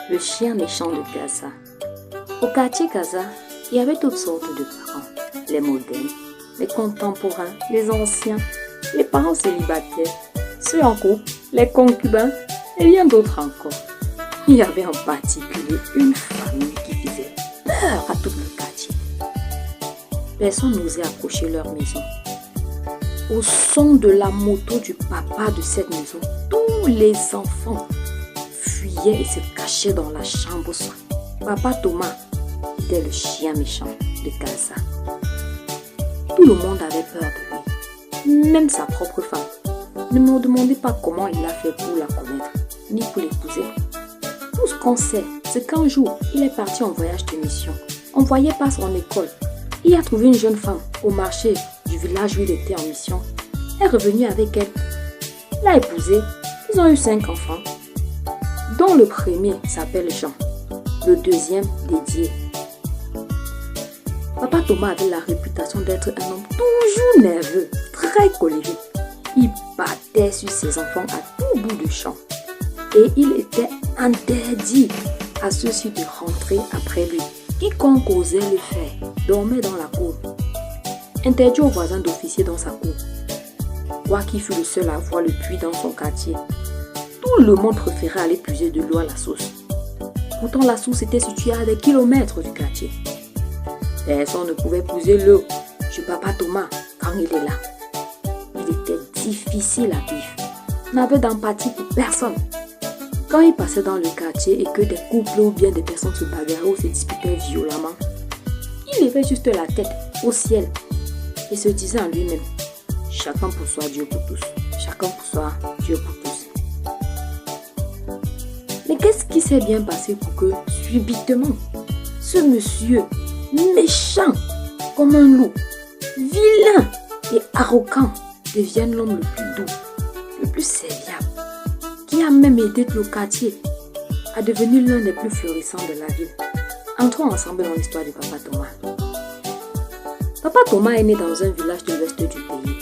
le chien méchant de Gaza. Au quartier Gaza, il y avait toutes sortes de parents. Les modernes, les contemporains, les anciens, les parents célibataires, ceux en couple, les concubins et bien d'autres encore. Il y avait en particulier une famille qui faisait peur à tout le quartier. Personne n'osait approcher leur maison. Au son de la moto du papa de cette maison, tous les enfants fuyaient et se cachaient dans la chambre au soir. Papa Thomas était le chien méchant de Gaza. Tout le monde avait peur de lui, même sa propre femme. Ne me demandez pas comment il a fait pour la connaître, ni pour l'épouser. Tout ce qu'on sait, c'est qu'un jour, il est parti en voyage de mission. On ne voyait pas son école. Il a trouvé une jeune femme au marché du village où il était en mission. Elle est revenue avec elle. L'a épousée. Ils ont eu 5 enfants, dont le premier s'appelle Jean, le deuxième Didier. Papa Thomas avait la réputation d'être un homme toujours nerveux, très colérique. Il battait sur ses enfants à tout bout de champ. Et il était interdit à ceux-ci de rentrer après lui. Quiconque osait le faire dormait dans la cour. Interdit aux voisins d'officier dans sa cour. Quoi qu'il fût le seul à avoir le puits dans son quartier. Tout le monde préférait aller puiser de l'eau à la source. Pourtant la source était située à des kilomètres du quartier. Personne ne pouvait puiser l'eau chez Papa Thomas quand il est là. Il était difficile à vivre. Il n'avait d'empathie pour personne. Quand il passait dans le quartier et que des couples ou bien des personnes se bagarraient ou se disputaient violemment, il levait juste la tête au ciel et se disait en lui-même: chacun pour soi, Dieu pour tous. Chacun pour soi, Dieu pour tous. Mais qu'est-ce qui s'est bien passé pour que, subitement, ce monsieur méchant comme un loup, vilain et arrogant, devienne l'homme le plus doux, le plus serviable, qui a même aidé le quartier à devenir l'un des plus florissants de la ville? Entrons ensemble dans l'histoire de Papa Thomas. Papa Thomas est né dans un village de l'ouest du pays.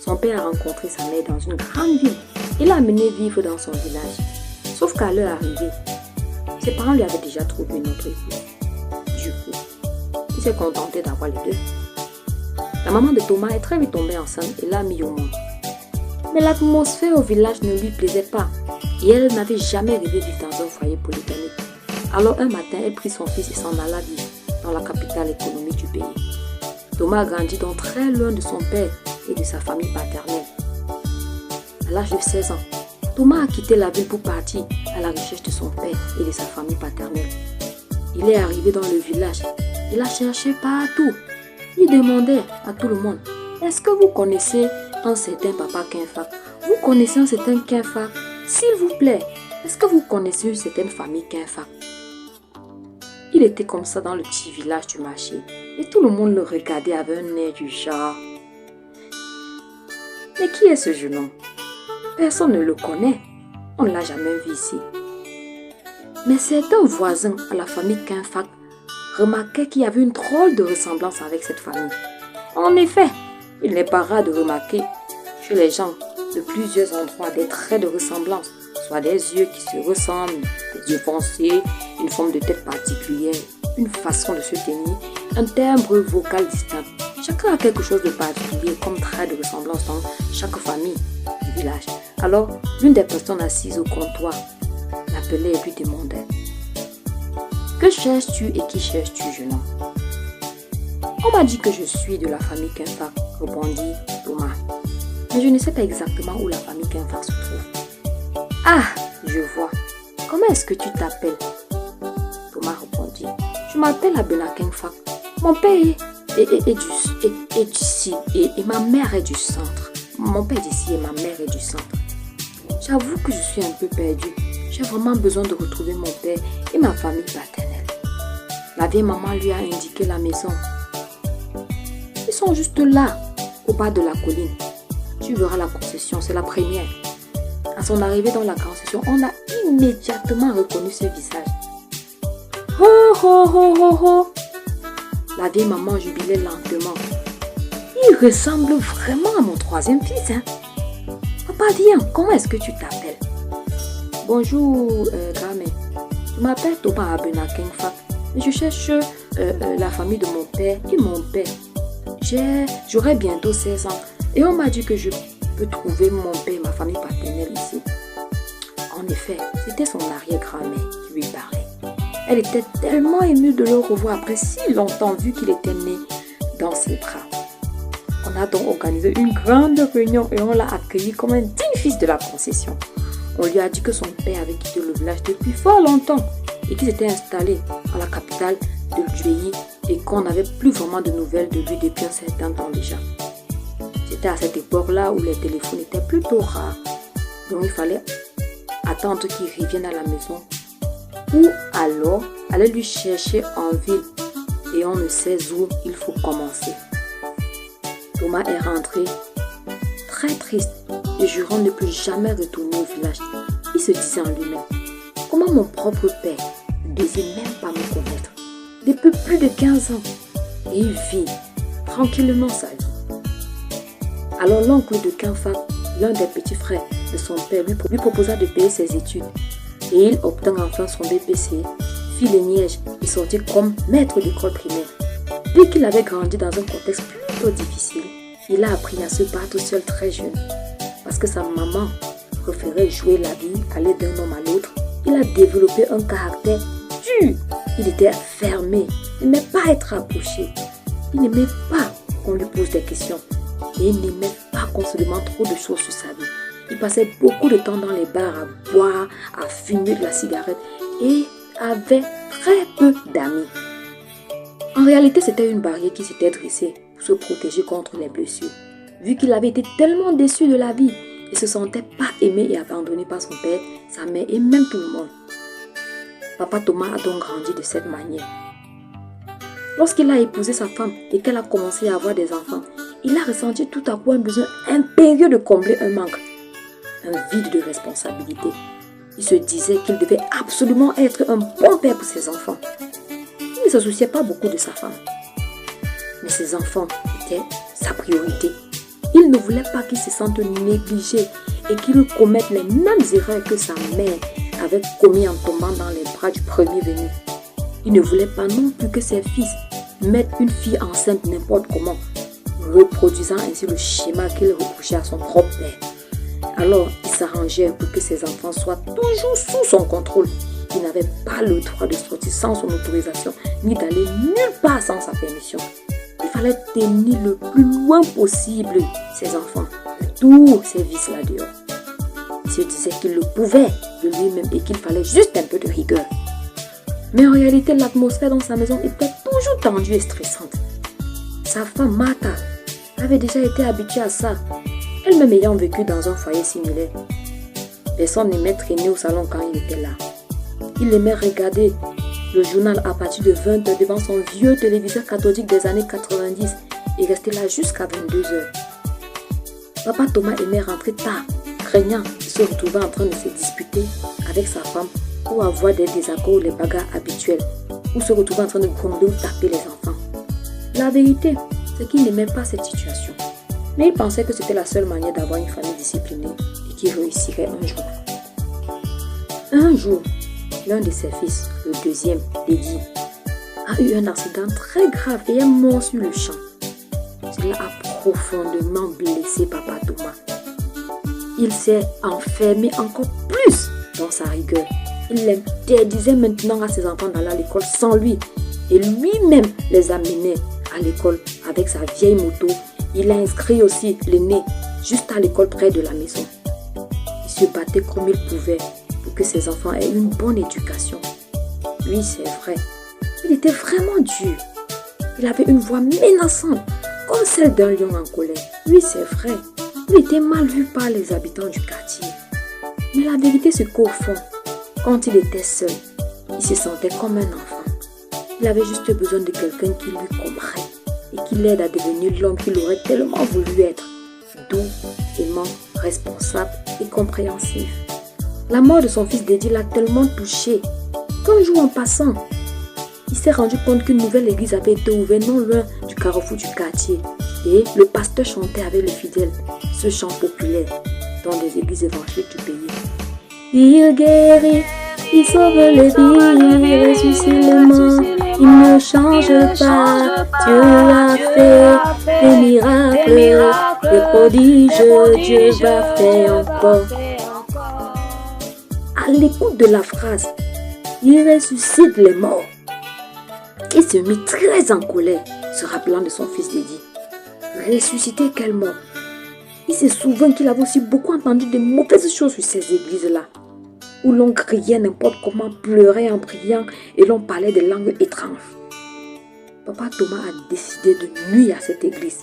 Son père a rencontré sa mère dans une grande ville et l'a amené vivre dans son village. Sauf qu'à leur arrivée, ses parents lui avaient déjà trouvé une autre épouse. Du coup, il s'est contenté d'avoir les deux. La maman de Thomas est très vite tombée enceinte et l'a mis au monde. Mais l'atmosphère au village ne lui plaisait pas et elle n'avait jamais rêvé de vivre dans un foyer polygamique. Alors un matin, elle prit son fils et s'en alla vivre dans la capitale économique du pays. Thomas grandit donc très loin de son père et de sa famille paternelle. À l'âge de 16 ans, Thomas a quitté la ville pour partir à la recherche de son père et de sa famille paternelle. Il est arrivé dans le village. Il a cherché partout. Il demandait à tout le monde: est-ce que vous connaissez un certain Papa Kinfak? Vous connaissez un certain Kinfak? S'il vous plaît, est-ce que vous connaissez une certaine famille Kinfak? Il était comme ça dans le petit village du marché et tout le monde le regardait avec un air du genre: mais qui est ce jeune homme? Personne ne le connaît. On ne l'a jamais vu ici. Mais certains voisins à la famille Kinfak remarquaient qu'il y avait une drôle de ressemblance avec cette famille. En effet, il n'est pas rare de remarquer chez les gens de plusieurs endroits des traits de ressemblance, soit des yeux qui se ressemblent, des yeux foncés, une forme de tête particulière, une façon de se tenir, un timbre vocal distinct. Chacun a quelque chose de particulier comme trait de ressemblance dans chaque famille du village. Alors, l'une des personnes assises au comptoir l'appelait et lui demandait: que cherches-tu et qui cherches-tu, jeune homme? On m'a dit que je suis de la famille Kinfak, répondit Thomas. Mais je ne sais pas exactement où la famille Kinfak se trouve. Ah, je vois. Comment est-ce que tu t'appelles? Thomas répondit: je m'appelle Abena Kinfak. Mon père est d'ici et ma mère est du centre. Mon père est d'ici et ma mère est du centre. J'avoue que je suis un peu perdue. J'ai vraiment besoin de retrouver mon père et ma famille paternelle. La vieille maman lui a indiqué la maison. Ils sont juste là, au bas de la colline. Tu verras la concession, c'est la première. À son arrivée dans la concession, on a immédiatement reconnu ce visage. Ho ho ho ho ho! La vieille maman jubilait lentement. Il ressemble vraiment à mon troisième fils, hein? Papa, viens, comment est-ce que tu t'appelles? Bonjour, grand-mère. Je m'appelle Thomas Abenaking Fak et je cherche la famille de mon père et mon père. J'aurai bientôt 16 ans et on m'a dit que je peux trouver mon père et ma famille paternelle ici. En effet, c'était son arrière-grand-mère qui lui parlait. Elle était tellement émue de le revoir après si longtemps vu qu'il était né dans ses bras. On a donc organisé une grande réunion et on l'a accueilli comme un digne fils de la concession. On lui a dit que son père avait quitté le village depuis fort longtemps et qu'il s'était installé à la capitale du pays et qu'on n'avait plus vraiment de nouvelles de lui depuis un certain temps déjà. C'était à cette époque-là où les téléphones étaient plutôt rares. Donc il fallait attendre qu'il revienne à la maison ou alors aller lui chercher en ville et on ne sait où il faut commencer. Thomas est rentré très triste et jurant ne plus jamais retourner au village. Il se disait en lui-même, comment mon propre père ne désire même pas me connaître depuis plus de 15 ans et il vit tranquillement sa vie. Alors l'oncle de Kinfak, l'un des petits frères de son père, lui proposa de payer ses études et il obtint enfin son BPC, fit les Nièges et sortit comme maître d'école primaire. Dès qu'il avait grandi dans un contexte plutôt difficile, il a appris à se battre seul très jeune. Parce que sa maman préférait jouer la vie, aller d'un homme à l'autre, il a développé un caractère dur. Il était fermé, il n'aimait pas être approché. Il n'aimait pas qu'on lui pose des questions. Et il n'aimait pas qu'on se demande trop de choses sur sa vie. Il passait beaucoup de temps dans les bars à boire, à fumer de la cigarette et avait très peu d'amis. En réalité, c'était une barrière qui s'était dressée pour se protéger contre les blessures. Vu qu'il avait été tellement déçu de la vie, il ne se sentait pas aimé et abandonné par son père, sa mère et même tout le monde. Papa Thomas a donc grandi de cette manière. Lorsqu'il a épousé sa femme et qu'elle a commencé à avoir des enfants, il a ressenti tout à coup un besoin impérieux de combler un manque, un vide de responsabilité. Il se disait qu'il devait absolument être un bon père pour ses enfants. Il ne se souciait pas beaucoup de sa femme. Mais ses enfants étaient sa priorité. Il ne voulait pas qu'ils se sentent négligés et qu'ils commettent les mêmes erreurs que sa mère avait commis en tombant dans les bras du premier venu. Il ne voulait pas non plus que ses fils mettent une fille enceinte n'importe comment, reproduisant ainsi le schéma qu'il reprochait à son propre père. Alors, il s'arrangeait pour que ses enfants soient toujours sous son contrôle. Il n'avait pas le droit de sortir sans son autorisation, ni d'aller nulle part sans sa permission. Il fallait tenir le plus loin possible ses enfants de tous ces vices-là dehors. Il se disait qu'il le pouvait de lui-même et qu'il fallait juste un peu de rigueur. Mais en réalité, l'atmosphère dans sa maison était toujours tendue et stressante. Sa femme, Martha, avait déjà été habituée à ça, elle-même ayant vécu dans un foyer similaire. Personne n'aimait traîner au salon quand il était là. Il aimait regarder le journal à partir de 20h devant son vieux téléviseur cathodique des années 90 et rester là jusqu'à 22h. Papa Thomas aimait rentrer tard, craignant de se retrouver en train de se disputer avec sa femme ou avoir des désaccords ou les bagarres habituelles, ou se retrouver en train de gronder ou taper les enfants. La vérité, c'est qu'il n'aimait pas cette situation. Mais il pensait que c'était la seule manière d'avoir une famille disciplinée et qu'il réussirait un jour. Un jour, l'un de ses fils, le deuxième, Eddie, a eu un accident très grave et est mort sur le champ. Cela a profondément blessé Papa Thomas. Il s'est enfermé encore plus dans sa rigueur. Il interdisait maintenant à ses enfants d'aller à l'école sans lui et lui-même les amenait à l'école avec sa vieille moto. Il a inscrit aussi l'aîné juste à l'école près de la maison. Il se battait comme il pouvait pour que ses enfants aient une bonne éducation. Oui, c'est vrai, il était vraiment dur. Il avait une voix menaçante, comme celle d'un lion en colère. Oui, c'est vrai, il était mal vu par les habitants du quartier. Mais la vérité, c'est qu'au fond, quand il était seul, il se sentait comme un enfant. Il avait juste besoin de quelqu'un qui lui comprenne et qui l'aide à devenir l'homme qu'il aurait tellement voulu être. Doux, aimant, responsable et compréhensif. La mort de son fils Dédi l'a tellement touché qu'un jour en passant, il s'est rendu compte qu'une nouvelle église avait été ouverte non loin du carrefour du quartier. Et le pasteur chantait avec les fidèles ce chant populaire dans les églises évangéliques du pays. Il guérit Il sauve les vies, il ressuscite les morts. Il ne change pas. Dieu a fait des miracles, des prodiges. Dieu va faire encore. À l'écoute de la phrase, il ressuscite les morts. Il se mit très en colère, se rappelant de son fils dédié. Ressusciter quel mort? Il se souvient qu'il avait aussi beaucoup entendu de mauvaises choses sur ces églises-là, où l'on criait n'importe comment, pleurait en priant et l'on parlait des langues étranges. Papa Thomas a décidé de nuire à cette église.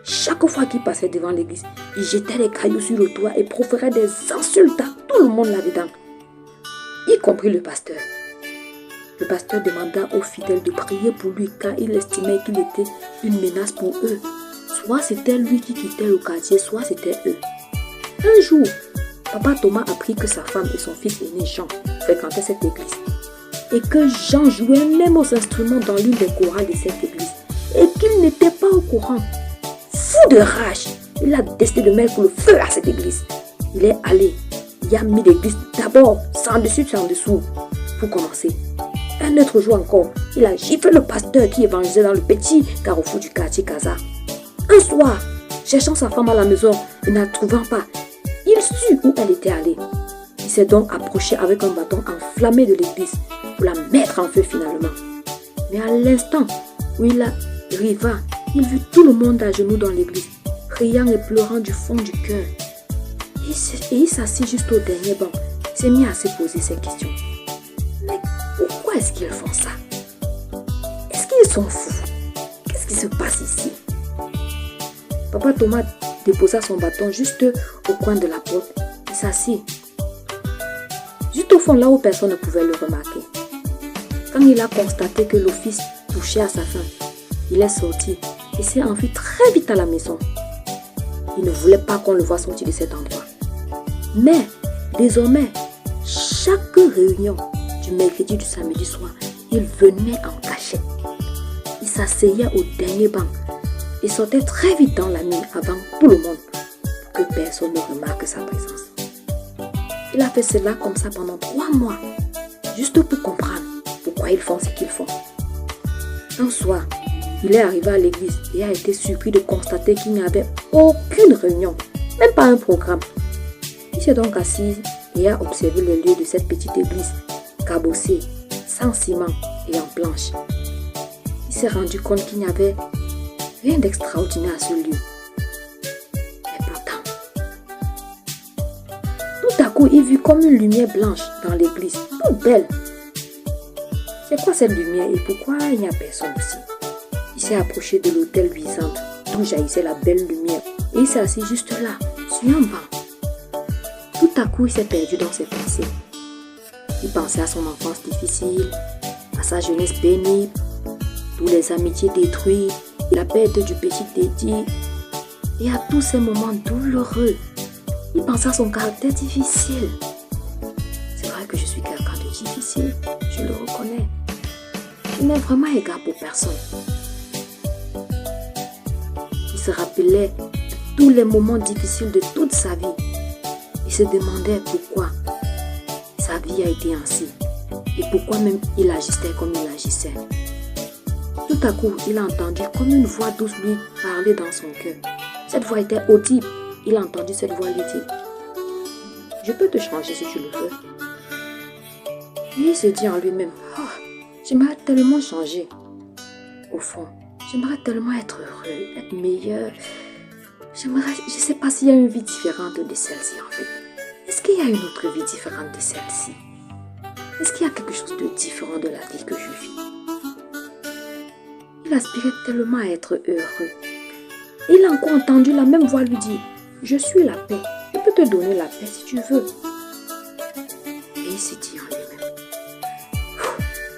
Chaque fois qu'il passait devant l'église, il jetait des cailloux sur le toit et proférait des insultes à tout le monde là-dedans, y compris le pasteur. Le pasteur demanda aux fidèles de prier pour lui car il estimait qu'il était une menace pour eux. Soit c'était lui qui quittait le quartier, soit c'était eux. Un jour, Papa Thomas apprit que sa femme et son fils aîné Jean fréquentaient cette église et que Jean jouait même aux instruments dans l'une des chorales de cette église et qu'il n'était pas au courant. Fou de rage, il a décidé de mettre le feu à cette église. Il est allé, il a mis l'église d'abord, sans dessus, sans dessous, pour commencer. Un autre jour encore, il a giflé le pasteur qui évangélisait dans le petit carrefour du quartier Casa. Un soir, cherchant sa femme à la maison et ne la trouvant pas, il sut où elle était allée. Il s'est donc approché avec un bâton enflammé de l'église pour la mettre en feu finalement. Mais à l'instant où il arriva, il vit tout le monde à genoux dans l'église, criant et pleurant du fond du cœur. Et il s'assit juste au dernier banc. Il s'est mis à se poser ces questions. Mais pourquoi est-ce qu'ils font ça? Est-ce qu'ils sont fous? Qu'est-ce qui se passe ici? Papa Thomas déposa son bâton juste au coin de la porte. Il s'assit. Juste au fond, là où personne ne pouvait le remarquer. Quand il a constaté que l'office touchait à sa fin, il est sorti et s'est enfui très vite à la maison. Il ne voulait pas qu'on le voie sortir de cet endroit. Mais désormais, chaque réunion du mercredi, du samedi soir, il venait en cachette. Il s'asseyait au dernier banc et sortait très vite dans la nuit avant tout le monde pour que personne ne remarque sa présence. Il a fait cela comme ça pendant 3 mois, juste pour comprendre pourquoi ils font ce qu'ils font. Un soir, il est arrivé à l'église et a été surpris de constater qu'il n'y avait aucune réunion, même pas un programme. Il s'est donc assis et a observé les lieux de cette petite église, cabossée, sans ciment et en planche. Il s'est rendu compte qu'il n'y avait rien d'extraordinaire à ce lieu. Mais pourtant, tout à coup, il vit comme une lumière blanche dans l'église, toute belle. C'est quoi cette lumière et pourquoi il n'y a personne ici? Il s'est approché de l'autel luisant d'où jaillissait la belle lumière et il s'est assis juste là, sur un banc. Tout à coup, il s'est perdu dans ses pensées. Il pensait à son enfance difficile, à sa jeunesse pénible, tous les amitiés détruites, la perte du petit Dédi et à tous ces moments douloureux. Il pensait à son caractère difficile. C'est vrai que je suis quelqu'un de difficile, je le reconnais. Je n'ai vraiment égard pour personne. Il se rappelait tous les moments difficiles de toute sa vie. Il se demandait pourquoi sa vie a été ainsi et pourquoi même il agissait comme il agissait. Tout à coup, il a entendu comme une voix douce lui parler dans son cœur. Cette voix était audible. Il a entendu cette voix lui dire: je peux te changer si tu le veux. Et il se dit en lui-même: oh, j'aimerais tellement changer. Au fond, j'aimerais tellement être heureux, être meilleur. Je ne sais pas s'il y a une vie différente de celle-ci en fait. Est-ce qu'il y a une autre vie différente de celle-ci? Est-ce qu'il y a quelque chose de différent de la vie que je vis? Il aspirait tellement à être heureux. Il a encore entendu la même voix lui dire: je suis la paix. Je peux te donner la paix si tu veux. Et il s'est dit en lui-même: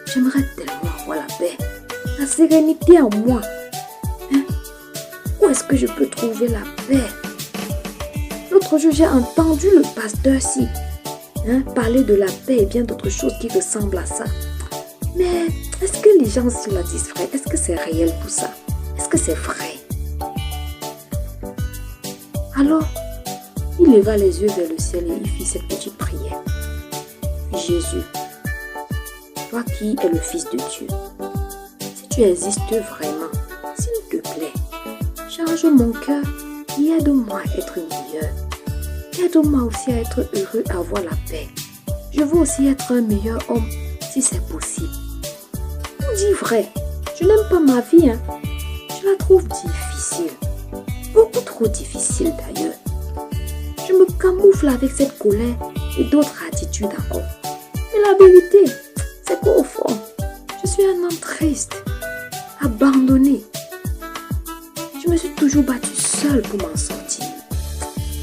j'aimerais tellement avoir la paix, la sérénité en moi. Où est-ce que je peux trouver la paix? L'autre jour, j'ai entendu le pasteur-ci parler de la paix et bien d'autres choses qui ressemblent à ça. Mais est-ce que les gens se la disent vrai? Est-ce que c'est réel tout ça? Est-ce que c'est vrai? Alors, il leva les yeux vers le ciel et il fit cette petite prière. Jésus, toi qui es le Fils de Dieu, si tu existes vraiment, s'il te plaît, change mon cœur et aide-moi à être meilleur. Aide-moi aussi à être heureux, à avoir la paix. Je veux aussi être un meilleur homme si c'est possible. Dis vrai, je n'aime pas ma vie. Je la trouve difficile. Beaucoup trop difficile d'ailleurs. Je me camoufle avec cette colère et d'autres attitudes encore. Mais la vérité, c'est qu'au fond, je suis un homme triste, abandonné. Je me suis toujours battue seule pour m'en sortir.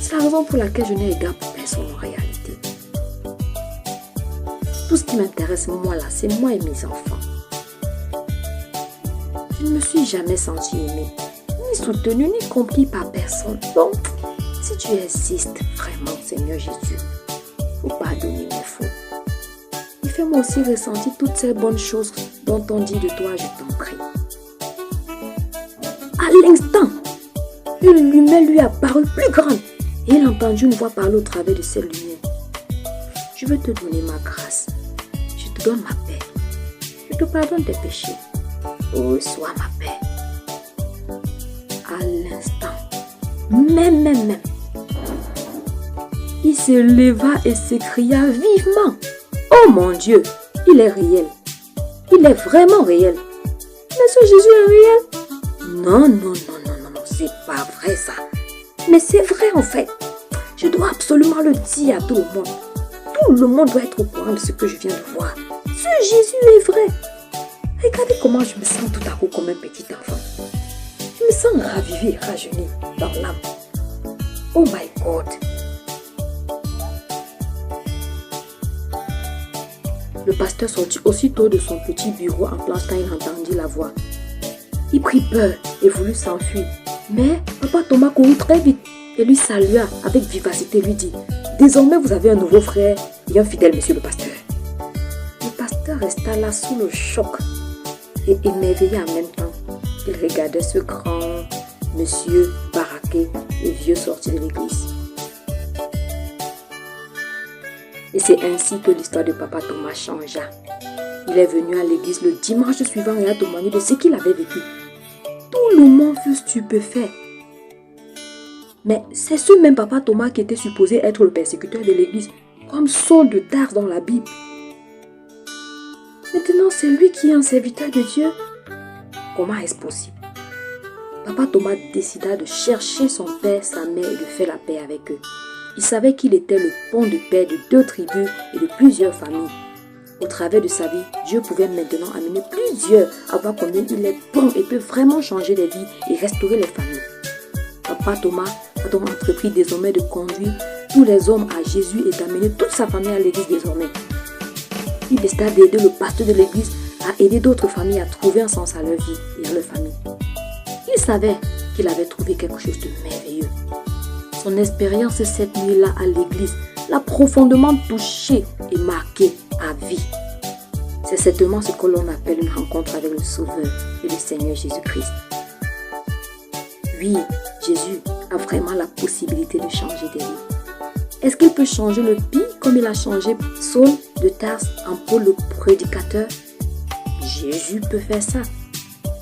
C'est la raison pour laquelle je n'ai égard pour personne en réalité. Tout ce qui m'intéresse moi là, c'est moi et mes enfants. Je ne me suis jamais sentie aimée, ni soutenue, ni compris par personne. Donc, si tu existes vraiment, Seigneur Jésus, faut pardonner mes fautes. Et fais-moi aussi ressentir toutes ces bonnes choses dont on dit de toi, je t'en prie. À l'instant, une lumière lui apparut plus grande et il entendit une voix parler au travers de cette lumière. Je veux te donner ma grâce. Je te donne ma paix. Je te pardonne tes péchés. Reçois ma paix. À l'instant, même, il se leva et s'écria vivement. Oh mon Dieu, il est réel. Il est vraiment réel. Mais ce Jésus est réel? Non, c'est pas vrai ça. Mais c'est vrai en fait. Je dois absolument le dire à tout le monde. Tout le monde doit être au courant de ce que je viens de voir. Ce Jésus est vrai. Regardez comment je me sens tout à coup comme un petit enfant. Je me sens ravivé et rajeuni dans l'âme. Oh my God. Le pasteur sortit aussitôt de son petit bureau en planche quand il entendit la voix. Il prit peur et voulut s'enfuir. Mais papa Thomas courut très vite et lui salua avec vivacité, lui dit: désormais vous avez un nouveau frère et un fidèle monsieur le pasteur. Le pasteur resta là sous le choc et émerveillé en même temps. Il regardait ce grand monsieur baraqué et vieux sorti de l'église. Et c'est ainsi que l'histoire de papa Thomas changea. Il est venu à l'église le dimanche suivant et a témoigné de ce qu'il avait vécu. Tout le monde fut stupéfait. Mais c'est ce même papa Thomas qui était supposé être le persécuteur de l'église, comme Saul de Tarse dans la Bible. Maintenant, c'est lui qui est un serviteur de Dieu. Comment est-ce possible? Papa Thomas décida de chercher son père, sa mère et de faire la paix avec eux. Il savait qu'il était le pont de paix de 2 tribus et de plusieurs familles. Au travers de sa vie, Dieu pouvait maintenant amener plusieurs à voir combien il est bon et peut vraiment changer les vies et restaurer les familles. Papa Thomas a donc entrepris désormais de conduire tous les hommes à Jésus et d'amener toute sa famille à l'église désormais. Il décida d'aider le pasteur de l'église à aider d'autres familles à trouver un sens à leur vie et à leur famille. Il savait qu'il avait trouvé quelque chose de merveilleux. Son expérience cette nuit-là à l'église l'a profondément touché et marqué à vie. C'est certainement ce que l'on appelle une rencontre avec le Sauveur et le Seigneur Jésus-Christ. Oui, Jésus a vraiment la possibilité de changer des vies. Est-ce qu'il peut changer le pire comme il a changé Saul de Tarse en Paul le prédicateur? Jésus peut faire ça.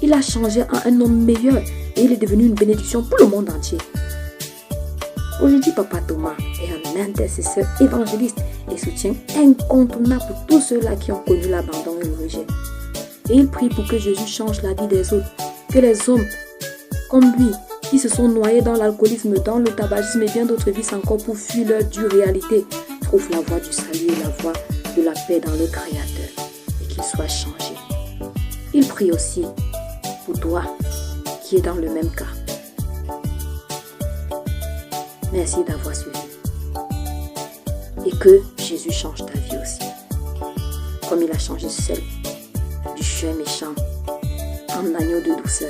Il a changé en un homme meilleur et il est devenu une bénédiction pour le monde entier. Aujourd'hui, papa Thomas est un intercesseur évangéliste et soutien incontournable pour tous ceux-là qui ont connu l'abandon et le rejet. Et il prie pour que Jésus change la vie des autres, que les hommes comme lui, qui se sont noyés dans l'alcoolisme, dans le tabagisme et bien d'autres vices encore pour fuir leur dure réalité, trouvent la voie du salut et la voie de la paix dans le Créateur et qu'ils soient changés. Il prie aussi pour toi qui es dans le même cas. Merci d'avoir suivi. Et que Jésus change ta vie aussi. Comme il a changé celle du chien méchant en agneau de douceur.